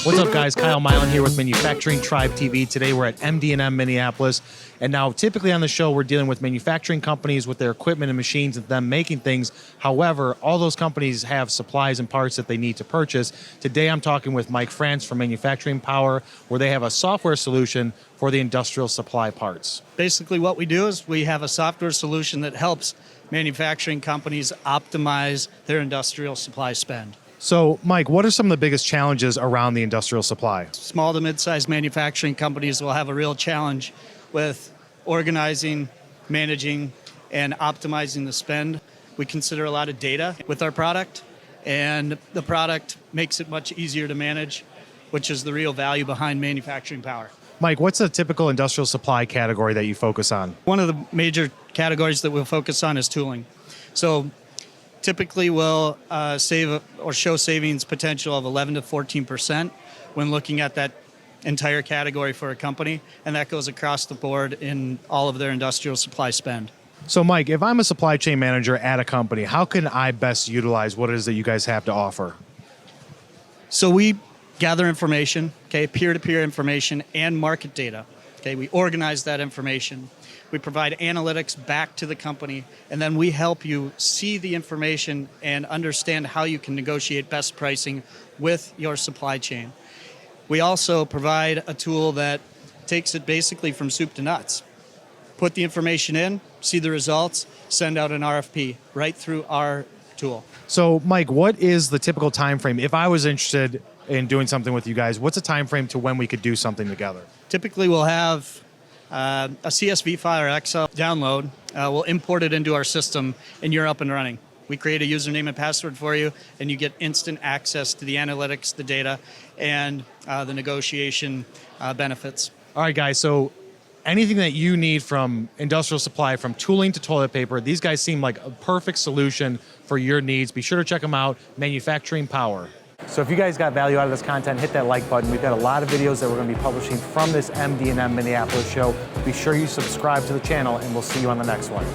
What's up, guys? Kyle Milan here with Manufacturing Tribe TV. Today we're at MDM Minneapolis. And now typically on the show, we're dealing with manufacturing companies with their equipment and machines and them making things. However, all those companies have supplies and parts that they need to purchase. Today I'm talking with Mike Franz from ManufacturingPower, where they have a software solution for the industrial supply parts. Basically what we do is we have a software solution that helps manufacturing companies optimize their industrial supply spend. So, Mike, what are some of the biggest challenges around the industrial supply? Small to mid-sized manufacturing companies will have a real challenge with organizing, managing, and optimizing the spend. We consider a lot of data with our product, and the product makes it much easier to manage, which is the real value behind ManufacturingPower. Mike, what's a typical industrial supply category that you focus on? One of the major categories that we'll focus on is tooling. So typically we'll save or show savings potential of 11 to 14% when looking at that entire category for a company, and that goes across the board in all of their industrial supply spend. So, Mike, if I'm a supply chain manager at a company, how can I best utilize what it is that you guys have to offer? So we gather information, okay, peer-to-peer information and market data. Okay, we organize that information. We provide analytics back to the company, and then we help you see the information and understand how you can negotiate best pricing with your supply chain. We also provide a tool that takes it basically from soup to nuts. Put the information in, see the results, send out an RFP right through our tool. So, Mike, what is the typical time frame? If I was interested in doing something with you guys, what's a time frame to when we could do something together? Typically, we'll have a CSV file or Excel download. We'll import it into our system, and you're up and running. We create a username and password for you, and you get instant access to the analytics, the data, and the negotiation benefits. All right, guys, so anything that you need from industrial supply, from tooling to toilet paper, these guys seem like a perfect solution for your needs. Be sure to check them out, ManufacturingPower. So if you guys got value out of this content, hit that like button. We've got a lot of videos that we're going to be publishing from this MDM Minneapolis show. Be sure you subscribe to the channel, and we'll see you on the next one.